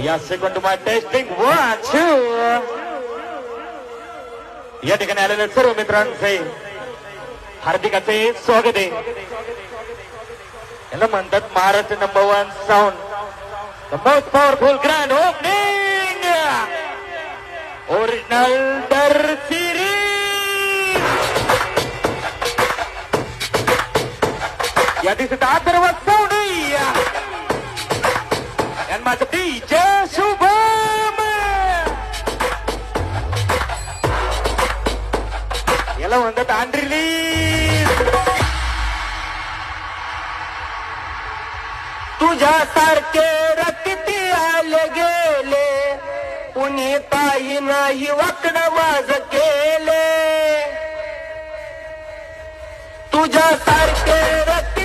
Yes, second to my testing. 1, 2. या ठिकाणी आलेल्या सर्व मित्रांचे हार्दिक असे स्वागत आहे. याला म्हणतात Maharashtra number 1 sound, the most powerful grand opening original डर सिरीज. या दिवशी आदरव साऊंड आणि माझं डीजे शुभम. याला म्हणतात अनरिलीज. तुझ्यासारखे रक्ती आले गेले, कुणी काही नाही वाकडं माझ केले. तुझ्यासारखे रक्त